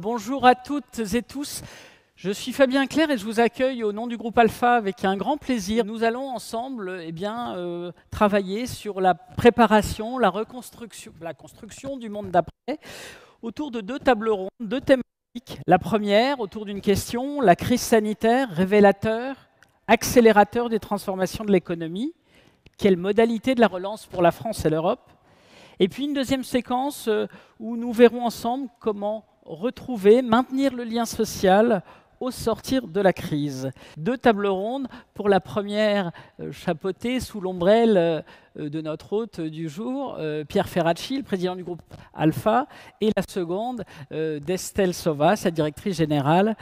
Bonjour à toutes et tous, je suis Fabien Clerc et je vous accueille au nom du groupe Alpha avec un grand plaisir. Nous allons ensemble travailler sur la préparation, la construction du monde d'après autour de deux tables rondes, deux thématiques. La première autour d'une question, la crise sanitaire, révélateur, accélérateur des transformations de l'économie. Quelle modalité de la relance pour la France et l'Europe? Et puis une deuxième séquence où nous verrons ensemble comment retrouver, maintenir le lien social au sortir de la crise. Deux tables rondes. Pour la première, chapeautée sous l'ombrelle de notre hôte du jour, Pierre Ferracci, le président du groupe Alpha, et la seconde d'Estelle Sauva, sa directrice générale,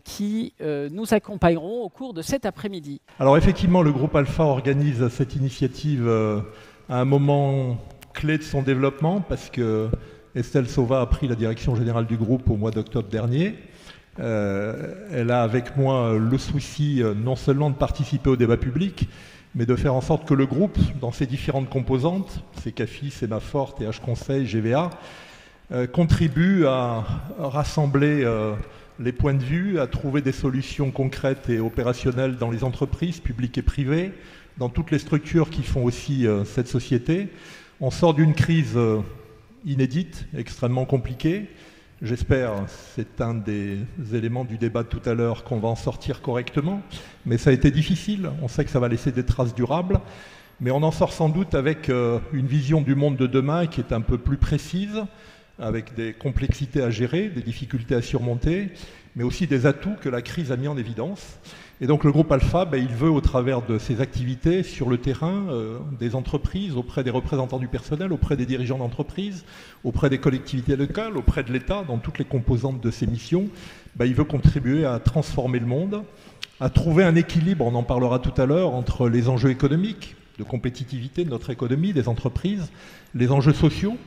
qui nous accompagneront au cours de cet après-midi. Alors effectivement, le groupe Alpha organise cette initiative à un moment clé de son développement parce que Estelle Sauva a pris la direction générale du groupe au mois d'octobre dernier. Elle a avec moi le souci non seulement de participer au débat public, mais de faire en sorte que le groupe, dans ses différentes composantes, CECAFI, Sémaphore, TH Conseil, GVA, contribue à rassembler les points de vue, à trouver des solutions concrètes et opérationnelles dans les entreprises publiques et privées, dans toutes les structures qui font aussi cette société. On sort d'une crise inédite, extrêmement compliquée. J'espère, c'est un des éléments du débat de tout à l'heure, qu'on va en sortir correctement. Mais ça a été difficile, on sait que ça va laisser des traces durables. Mais on en sort sans doute avec une vision du monde de demain qui est un peu plus précise, avec des complexités à gérer, des difficultés à surmonter, mais aussi des atouts que la crise a mis en évidence. Et donc le groupe Alpha, il veut, au travers de ses activités sur le terrain, des entreprises, auprès des représentants du personnel, auprès des dirigeants d'entreprise, auprès des collectivités locales, auprès de l'État, dans toutes les composantes de ses missions, il veut contribuer à transformer le monde, à trouver un équilibre, on en parlera tout à l'heure, entre les enjeux économiques, de compétitivité de notre économie, des entreprises, les enjeux sociaux.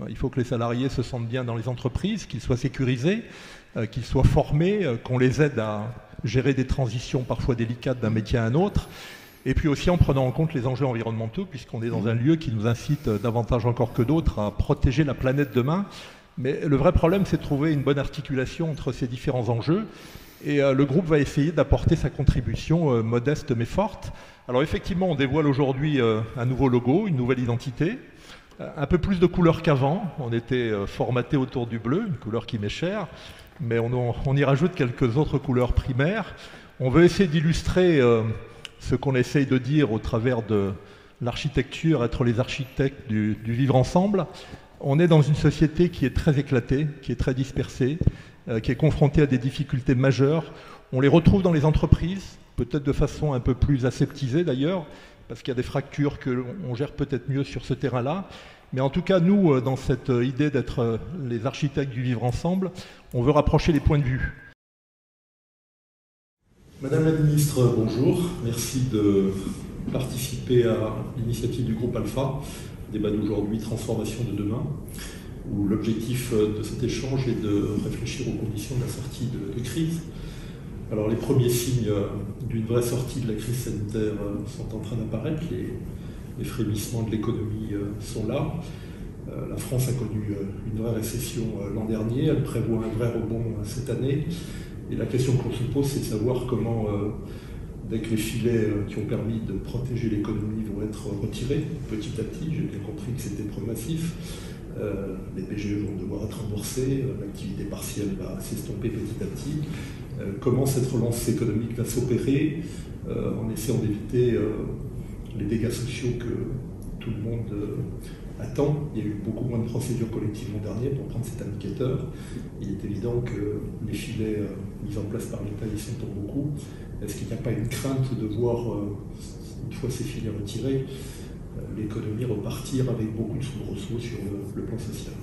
Il faut que les salariés se sentent bien dans les entreprises, qu'ils soient sécurisés, qu'ils soient formés, qu'on les aide à gérer des transitions parfois délicates d'un métier à un autre, et puis aussi en prenant en compte les enjeux environnementaux, puisqu'on est dans un lieu qui nous incite davantage encore que d'autres à protéger la planète demain. Mais le vrai problème, c'est de trouver une bonne articulation entre ces différents enjeux, et le groupe va essayer d'apporter sa contribution modeste mais forte. Alors effectivement, on dévoile aujourd'hui un nouveau logo, une nouvelle identité, un peu plus de couleurs qu'avant. On était formaté autour du bleu, une couleur qui m'est chère, mais on y rajoute quelques autres couleurs primaires. On veut essayer d'illustrer ce qu'on essaye de dire au travers de l'architecture, être les architectes du vivre ensemble. On est dans une société qui est très éclatée, qui est très dispersée, qui est confrontée à des difficultés majeures. On les retrouve dans les entreprises, peut-être de façon un peu plus aseptisée d'ailleurs, parce qu'il y a des fractures qu'on gère peut-être mieux sur ce terrain-là. Mais en tout cas, nous, dans cette idée d'être les architectes du vivre ensemble, on veut rapprocher les points de vue. Madame la ministre, bonjour. Merci de participer à l'initiative du groupe Alpha, débat d'aujourd'hui, transformation de demain, où l'objectif de cet échange est de réfléchir aux conditions de la sortie de crise. Alors les premiers signes d'une vraie sortie de la crise sanitaire sont en train d'apparaître. Les frémissements de l'économie sont là. La France a connu une vraie récession l'an dernier, elle prévoit un vrai rebond cette année. Et la question qu'on se pose, c'est de savoir comment, dès que les filets qui ont permis de protéger l'économie vont être retirés petit à petit, j'ai bien compris que c'était progressif, les PGE vont devoir être remboursés, l'activité partielle va s'estomper petit à petit. Comment cette relance économique va s'opérer en essayant d'éviter les dégâts sociaux que tout le monde attend. Il y a eu beaucoup moins de procédures collectives l'an dernier pour prendre cet indicateur. Il est évident que les filets mis en place par l'État y sont pour beaucoup. Est-ce qu'il n'y a pas une crainte de voir, une fois ces filets retirés, l'économie repartir avec beaucoup de soubresauts sur le plan social?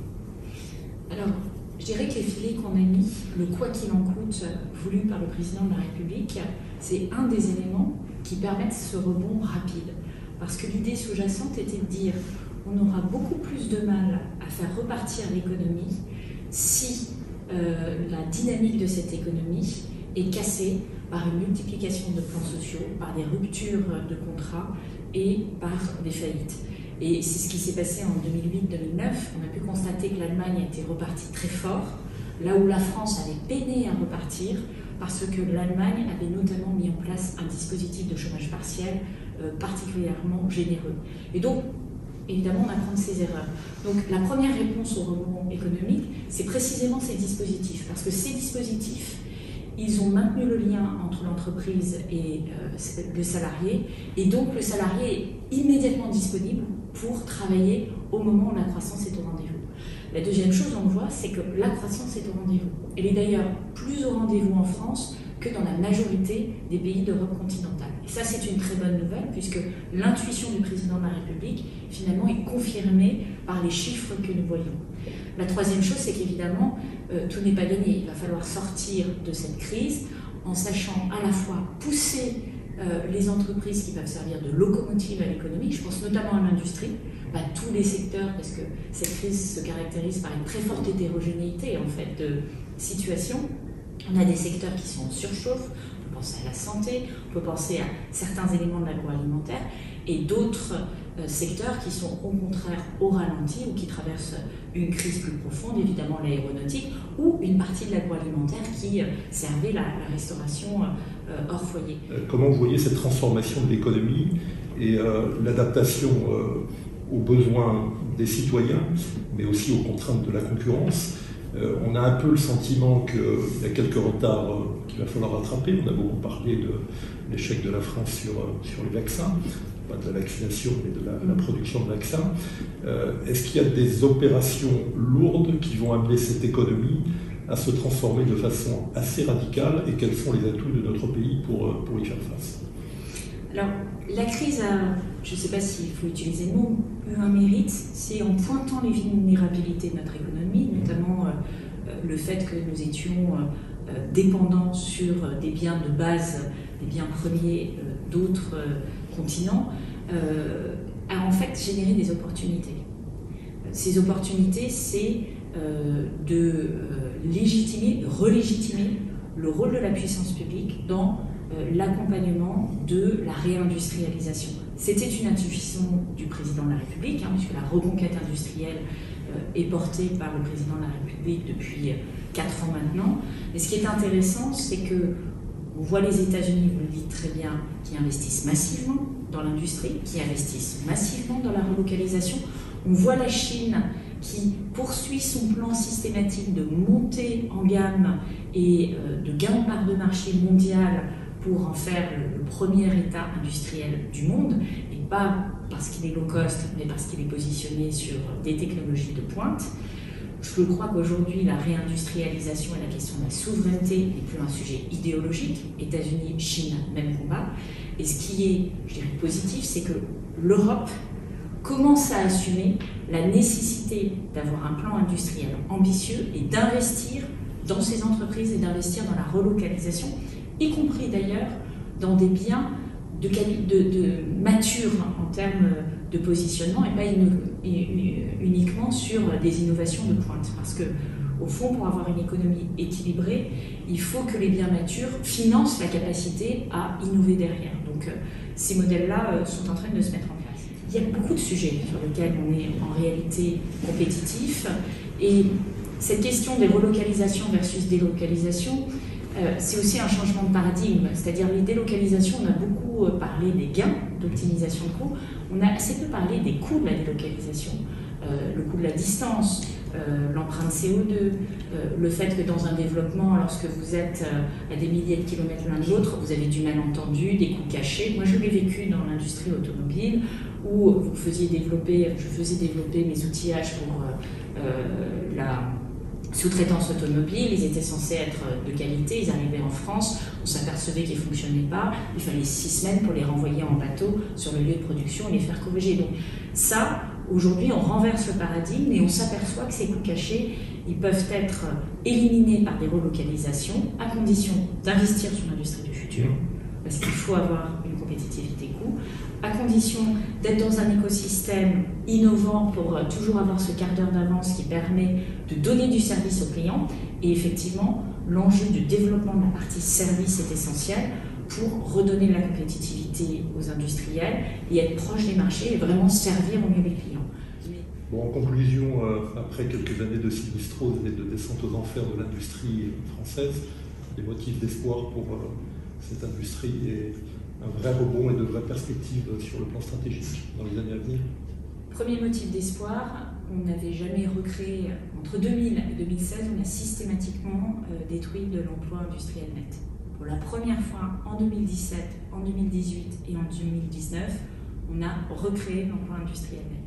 Alors, je dirais que les filets qu'on a mis, le quoi qu'il en coûte voulu par le président de la République, c'est un des éléments qui permettent ce rebond rapide. Parce que l'idée sous-jacente était de dire on aura beaucoup plus de mal à faire repartir l'économie si la dynamique de cette économie est cassée par une multiplication de plans sociaux, par des ruptures de contrats et par des faillites. Et c'est ce qui s'est passé en 2008-2009. On a pu constater que l'Allemagne était repartie très fort là où la France avait peiné à repartir, parce que l'Allemagne avait notamment mis en place un dispositif de chômage partiel particulièrement généreux. Et donc, évidemment, on apprend de ses erreurs. Donc, la première réponse au rebond économique, c'est précisément ces dispositifs, parce que ces dispositifs, ils ont maintenu le lien entre l'entreprise et le salarié, et donc le salarié est immédiatement disponible pour travailler au moment où la croissance est au rendez-vous. La deuxième chose, on le voit, c'est que la croissance est au rendez-vous. Elle est d'ailleurs plus au rendez-vous en France que dans la majorité des pays d'Europe continentale. Et ça, c'est une très bonne nouvelle, puisque l'intuition du président de la République, finalement, est confirmée par les chiffres que nous voyons. La troisième chose, c'est qu'évidemment, tout n'est pas gagné. Il va falloir sortir de cette crise en sachant à la fois pousser les entreprises qui peuvent servir de locomotive à l'économie, je pense notamment à l'industrie, tous les secteurs, parce que cette crise se caractérise par une très forte hétérogénéité en fait, de situation. On a des secteurs qui sont en surchauffe, on peut penser à la santé, on peut penser à certains éléments de l'agroalimentaire, et d'autres secteurs qui sont au contraire au ralenti ou qui traversent une crise plus profonde, évidemment l'aéronautique, ou une partie de l'agroalimentaire qui servait la restauration hors foyer. Comment vous voyez cette transformation de l'économie et l'adaptation aux besoins des citoyens, mais aussi aux contraintes de la concurrence? On a un peu le sentiment qu'il y a quelques retards qu'il va falloir rattraper. On a beaucoup parlé de l'échec de la France sur les vaccins, pas de la vaccination, mais de la production de vaccins. Est-ce qu'il y a des opérations lourdes qui vont amener cette économie à se transformer de façon assez radicale, et quels sont les atouts de notre pays pour y faire face? Alors, la crise a, je ne sais pas s'il faut utiliser le mot, eu un mérite, c'est en pointant les vulnérabilités de notre économie, notamment le fait que nous étions dépendants sur des biens de base, des biens premiers d'autres continents, a en fait généré des opportunités. Ces opportunités, c'est de relégitimer le rôle de la puissance publique dans l'accompagnement de la réindustrialisation. C'était une intuition du président de la République, puisque la reconquête industrielle est portée par le président de la République depuis 4 ans maintenant. Mais ce qui est intéressant, c'est que on voit les États-Unis, vous le dites très bien, qui investissent massivement dans l'industrie, qui investissent massivement dans la relocalisation. On voit la Chine qui poursuit son plan systématique de montée en gamme et de gain de part de marché mondial pour en faire le premier État industriel du monde, et pas parce qu'il est low cost, mais parce qu'il est positionné sur des technologies de pointe. Je crois qu'aujourd'hui, la réindustrialisation et la question de la souveraineté n'est plus un sujet idéologique. États-Unis, Chine, même combat. Et ce qui est, je dirais, positif, c'est que l'Europe commence à assumer la nécessité d'avoir un plan industriel ambitieux et d'investir dans ces entreprises et d'investir dans la relocalisation, y compris d'ailleurs dans des biens de mature en termes de positionnement et pas uniquement sur des innovations de pointe. Parce que, au fond, pour avoir une économie équilibrée, il faut que les biens matures financent la capacité à innover derrière. Donc, ces modèles-là sont en train de se mettre en place. Il y a beaucoup de sujets sur lesquels on est en réalité compétitif. Et cette question des relocalisations versus délocalisations, c'est aussi un changement de paradigme, c'est-à-dire les délocalisations, on a beaucoup parlé des gains d'optimisation de coûts, on a assez peu parlé des coûts de la délocalisation, le coût de la distance, l'empreinte CO2, le fait que dans un développement, lorsque vous êtes à des milliers de kilomètres l'un de l'autre, vous avez du malentendu, des coûts cachés. Moi, je l'ai vécu dans l'industrie automobile, où je faisais développer mes outillages pour la sous-traitance automobile, ils étaient censés être de qualité, ils arrivaient en France, on s'apercevait qu'ils ne fonctionnaient pas, il fallait 6 semaines pour les renvoyer en bateau sur le lieu de production et les faire corriger. Donc ça, aujourd'hui, on renverse le paradigme et on s'aperçoit que ces coûts cachés, ils peuvent être éliminés par des relocalisations, à condition d'investir sur l'industrie du futur, parce qu'il faut avoir une compétitivité coût, à condition d'être dans un écosystème innovant pour toujours avoir ce quart d'heure d'avance qui permet de donner du service aux clients. Et effectivement, l'enjeu du développement de la partie service est essentiel pour redonner de la compétitivité aux industriels et être proche des marchés et vraiment servir au mieux les clients. Bon, en conclusion, après quelques années de sinistrose et de descente aux enfers de l'industrie française, les motifs d'espoir pour cette industrie et un vrai rebond et de vraies perspectives sur le plan stratégique dans les années à venir. Premier motif d'espoir, on n'avait jamais recréé, entre 2000 et 2016, on a systématiquement détruit de l'emploi industriel net. Pour la première fois en 2017, en 2018 et en 2019, on a recréé l'emploi industriel net.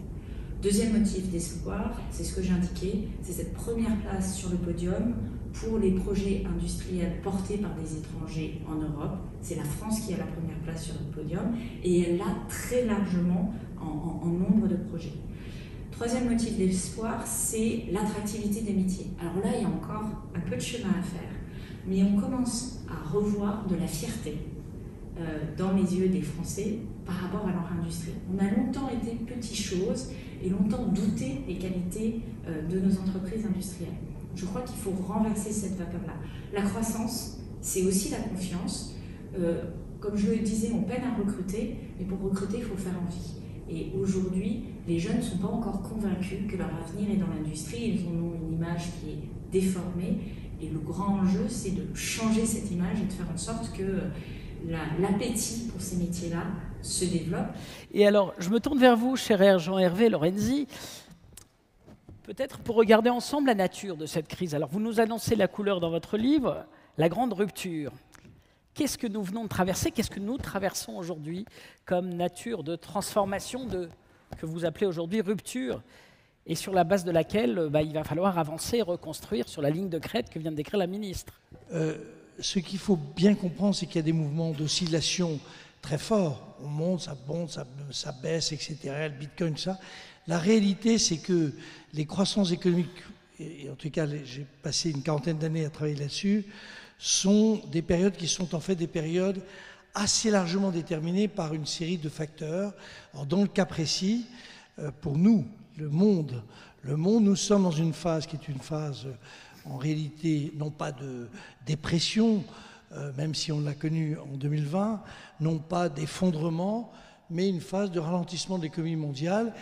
Deuxième motif d'espoir, c'est ce que j'ai indiqué, c'est cette première place sur le podium pour les projets industriels portés par des étrangers en Europe. C'est la France qui a la première place sur le podium et elle l'a très largement en nombre de projets. Troisième motif d'espoir, c'est l'attractivité des métiers. Alors là, il y a encore un peu de chemin à faire, mais on commence à revoir de la fierté dans les yeux des Français par rapport à leur industrie. On a longtemps été petites choses et longtemps douté des qualités de nos entreprises industrielles. Je crois qu'il faut renverser cette vapeur-là. La croissance, c'est aussi la confiance. Comme je le disais, on peine à recruter, mais pour recruter, il faut faire envie. Et aujourd'hui, les jeunes ne sont pas encore convaincus que leur avenir est dans l'industrie. Ils en ont une image qui est déformée. Et le grand enjeu, c'est de changer cette image et de faire en sorte que l'appétit pour ces métiers-là se développe. Et alors, je me tourne vers vous, cher Jean-Hervé Lorenzi, peut-être pour regarder ensemble la nature de cette crise. Alors, vous nous annoncez la couleur dans votre livre, la grande rupture. Qu'est-ce que nous venons de traverser? Qu'est-ce que nous traversons aujourd'hui comme nature de transformation que vous appelez aujourd'hui rupture, et sur la base de laquelle il va falloir avancer et reconstruire sur la ligne de crête que vient de décrire la ministre? Ce qu'il faut bien comprendre, c'est qu'il y a des mouvements d'oscillation très forts. On monte, ça baisse, etc. Le Bitcoin, tout ça. La réalité, c'est que les croissances économiques, et en tout cas, j'ai passé une quarantaine d'années à travailler là-dessus, sont des périodes qui sont en fait des périodes assez largement déterminées par une série de facteurs. Alors, dans le cas précis, pour nous, le monde, nous sommes dans une phase qui est une phase, en réalité, non pas de dépression, même si on l'a connue en 2020, non pas d'effondrement, mais une phase de ralentissement de l'économie mondiale,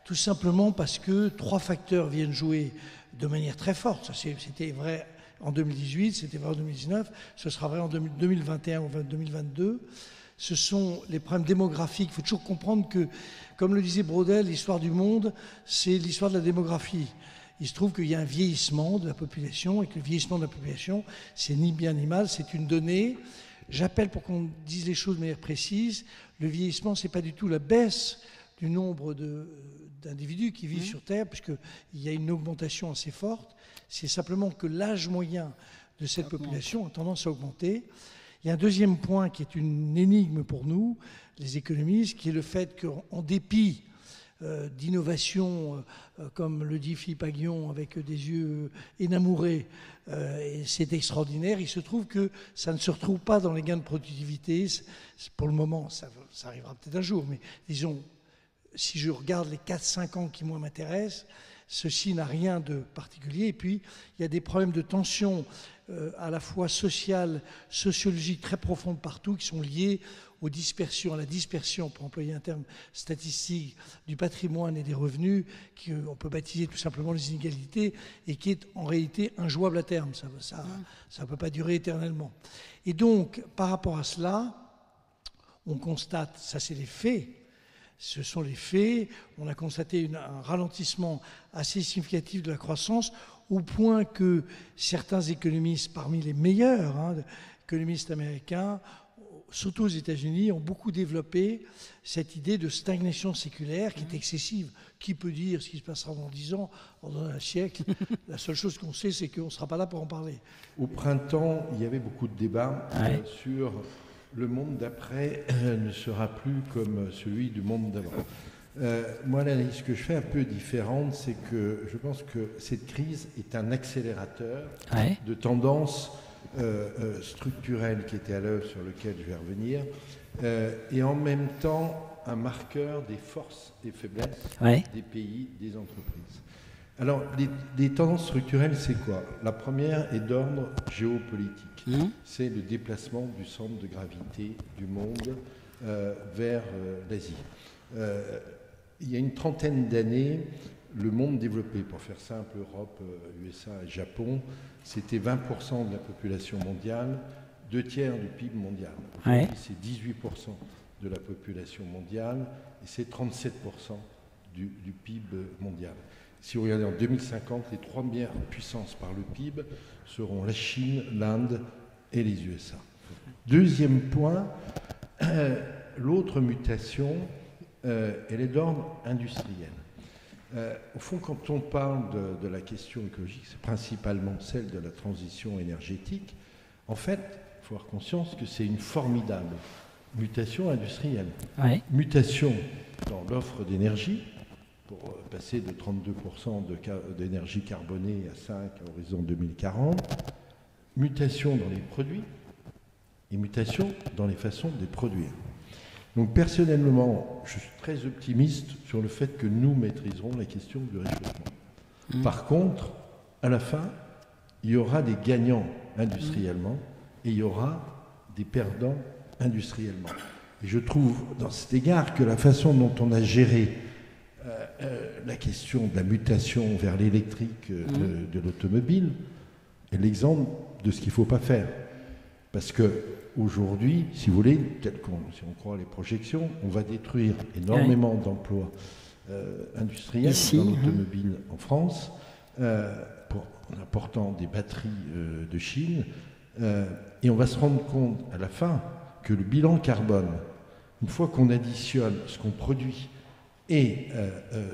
tout simplement parce que trois facteurs viennent jouer de manière très forte. C'était vrai en 2018, c'était vrai en 2019, ce sera vrai en 2021 ou 2022. Ce sont les problèmes démographiques. Il faut toujours comprendre que, comme le disait Braudel, l'histoire du monde, c'est l'histoire de la démographie. Il se trouve qu'il y a un vieillissement de la population et que le vieillissement de la population, c'est ni bien ni mal, c'est une donnée. J'appelle pour qu'on dise les choses de manière précise. Le vieillissement, ce n'est pas du tout la baisse du nombre d'individus qui vivent sur Terre, puisqu'il y a une augmentation assez forte. C'est simplement que l'âge moyen de cette population a tendance à augmenter. Il y a un deuxième point qui est une énigme pour nous, les économistes, qui est le fait qu'en dépit d'innovation, comme le dit Philippe Aghion avec des yeux énamourés, et c'est extraordinaire, il se trouve que ça ne se retrouve pas dans les gains de productivité. Pour le moment, ça arrivera peut-être un jour, mais disons, si je regarde les 4-5 ans qui moi m'intéressent, ceci n'a rien de particulier. Et puis, il y a des problèmes de tension à la fois sociale, sociologique très profondes partout, qui sont liés à la dispersion, pour employer un terme statistique, du patrimoine et des revenus, qu'on peut baptiser tout simplement les inégalités, et qui est en réalité injouable à terme. Ça ne peut pas durer éternellement. Et donc, par rapport à cela, on constate, ça c'est les faits, ce sont les faits, on a constaté un ralentissement assez significatif de la croissance, au point que certains économistes, parmi les meilleurs économistes américains, surtout aux États-Unis, ont beaucoup développé cette idée de stagnation séculaire qui est excessive. Qui peut dire ce qui se passera dans 10 ans, dans un siècle? La seule chose qu'on sait, c'est qu'on ne sera pas là pour en parler. Au printemps, il y avait beaucoup de débats sur le monde d'après ne sera plus comme celui du monde d'avant. Moi, l'analyse que je fais un peu différente, c'est que je pense que cette crise est un accélérateur de tendances structurelles qui étaient à l'œuvre, sur lesquelles je vais revenir, et en même temps un marqueur des forces et faiblesses des pays, des entreprises. Alors, les tendances structurelles, c'est quoi? La première est d'ordre géopolitique. C'est le déplacement du centre de gravité du monde vers l'Asie. Il y a une trentaine d'années, le monde développé, pour faire simple, Europe, USA et Japon, c'était 20% de la population mondiale, 2/3 du PIB mondial. Aujourd'hui, c'est 18% de la population mondiale et c'est 37% du PIB mondial. Si vous regardez en 2050, les 3 premières puissances par le PIB seront la Chine, l'Inde et les USA. Deuxième point, l'autre mutation, elle est d'ordre industriel. Au fond, quand on parle de la question écologique, c'est principalement celle de la transition énergétique. En fait, il faut avoir conscience que c'est une formidable mutation industrielle. Ouais. Mutation dans l'offre d'énergie, pour passer de 32% d'énergie carbonée à 5% à horizon 2040. Mutation dans les produits et mutation dans les façons de les produire. Donc personnellement, je suis très optimiste sur le fait que nous maîtriserons la question du réchauffement. Par contre, à la fin, il y aura des gagnants industriellement et il y aura des perdants industriellement. Et je trouve, dans cet égard, que la façon dont on a géré la question de la mutation vers l'électrique de l'automobile est l'exemple de ce qu'il ne faut pas faire. Parce qu'aujourd'hui, si vous voulez, si on croit les projections, on va détruire énormément d'emplois industriels dans l'automobile en France, en important des batteries de Chine, et on va se rendre compte à la fin que le bilan carbone, une fois qu'on additionne ce qu'on produit et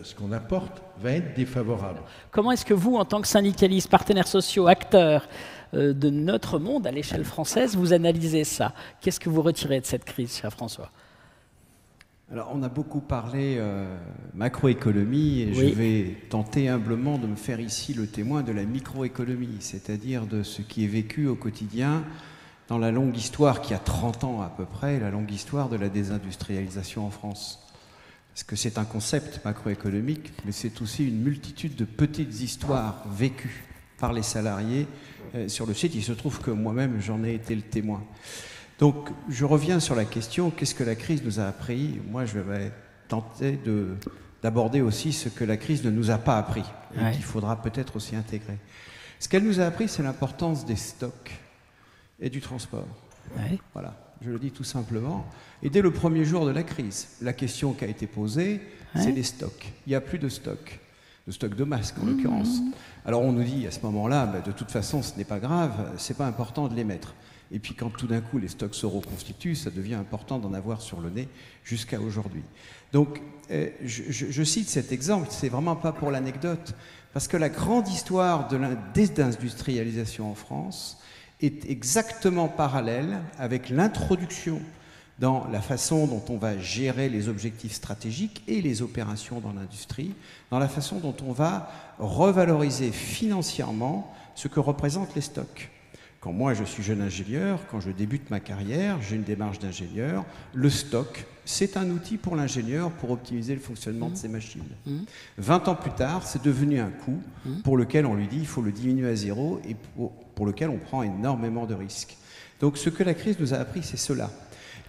ce qu'on apporte, va être défavorable. Comment est-ce que vous, en tant que syndicaliste, partenaires sociaux, acteurs de notre monde à l'échelle française, vous analysez ça? Qu'est-ce que vous retirez de cette crise, cher François? Alors, on a beaucoup parlé macroéconomie et je vais tenter humblement de me faire ici le témoin de la microéconomie, c'est-à-dire de ce qui est vécu au quotidien dans la longue histoire qui a 30 ans à peu près, la longue histoire de la désindustrialisation en France. Parce que c'est un concept macroéconomique, mais c'est aussi une multitude de petites histoires vécues par les salariés sur le site. Il se trouve que moi-même, j'en ai été le témoin. Donc, je reviens sur la question, qu'est-ce que la crise nous a appris? Moi, je vais tenter d'aborder aussi ce que la crise ne nous a pas appris et qu'il faudra peut-être aussi intégrer. Ce qu'elle nous a appris, c'est l'importance des stocks et du transport. Voilà, je le dis tout simplement. Et dès le premier jour de la crise, la question qui a été posée, c'est les stocks. Il n'y a plus de stocks de masques en l'occurrence. Alors on nous dit à ce moment-là, de toute façon ce n'est pas grave, c'est pas important de les mettre. Et puis quand tout d'un coup les stocks se reconstituent, ça devient important d'en avoir sur le nez jusqu'à aujourd'hui. Donc je cite cet exemple, c'est vraiment pas pour l'anecdote, parce que la grande histoire de la désindustrialisation en France est exactement parallèle avec l'introduction dans la façon dont on va gérer les objectifs stratégiques et les opérations dans l'industrie, dans la façon dont on va revaloriser financièrement ce que représentent les stocks. Quand moi je suis jeune ingénieur, quand je débute ma carrière, j'ai une démarche d'ingénieur, le stock, c'est un outil pour l'ingénieur pour optimiser le fonctionnement de ses machines. 20 ans plus tard, c'est devenu un coût pour lequel on lui dit il faut le diminuer à zéro et pour lequel on prend énormément de risques. Donc ce que la crise nous a appris, c'est cela.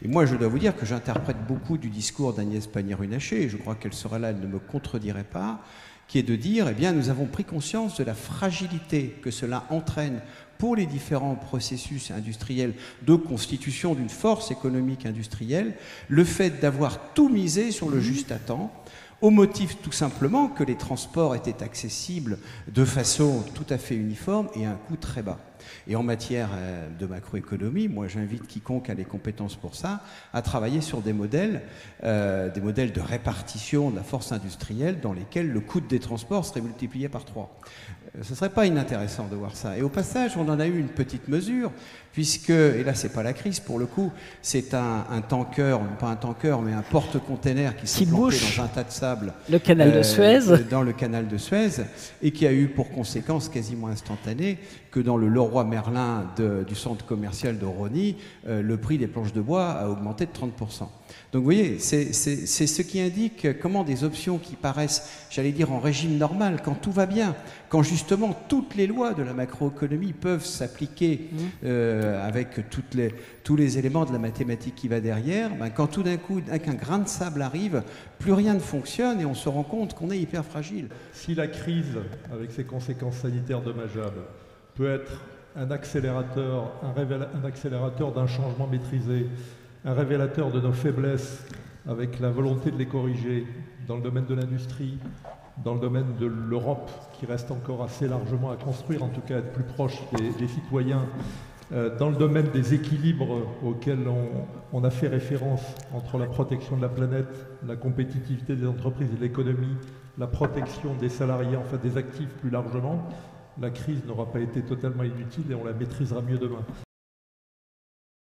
Et moi, je dois vous dire que j'interprète beaucoup du discours d'Agnès Pannier-Runacher, et je crois qu'elle sera là, elle ne me contredirait pas, qui est de dire, eh bien, nous avons pris conscience de la fragilité que cela entraîne pour les différents processus industriels de constitution d'une force économique industrielle, le fait d'avoir tout misé sur le juste à temps, au motif tout simplement que les transports étaient accessibles de façon tout à fait uniforme et à un coût très bas. Et en matière de macroéconomie, moi j'invite quiconque a les compétences pour ça à travailler sur des modèles de répartition de la force industrielle dans lesquels le coût des transports serait multiplié par 3. Ce ne serait pas inintéressant de voir ça. Et au passage, on en a eu une petite mesure, puisque, et là c'est pas la crise pour le coup, c'est un tanker, pas un tanker, mais un porte-container qui s'est planté dans un tas de sable. Le canal de Suez. Dans le canal de Suez, et qui a eu pour conséquence quasiment instantanée que dans le Leroy Merlin du centre commercial de Rosny, le prix des planches de bois a augmenté de 30%. Donc vous voyez, c'est ce qui indique comment des options qui paraissent, j'allais dire, en régime normal, quand tout va bien, quand justement toutes les lois de la macroéconomie peuvent s'appliquer avec tous les éléments de la mathématique qui va derrière, ben quand tout d'un coup, avec un grain de sable arrive, plus rien ne fonctionne et on se rend compte qu'on est hyper fragile. Si la crise, avec ses conséquences sanitaires dommageables, peut être un accélérateur d'un changement maîtrisé, un révélateur de nos faiblesses avec la volonté de les corriger dans le domaine de l'industrie, dans le domaine de l'Europe qui reste encore assez largement à construire, en tout cas être plus proche des citoyens, dans le domaine des équilibres auxquels on a fait référence entre la protection de la planète, la compétitivité des entreprises et de l'économie, la protection des salariés, enfin des actifs plus largement, la crise n'aura pas été totalement inutile et on la maîtrisera mieux demain.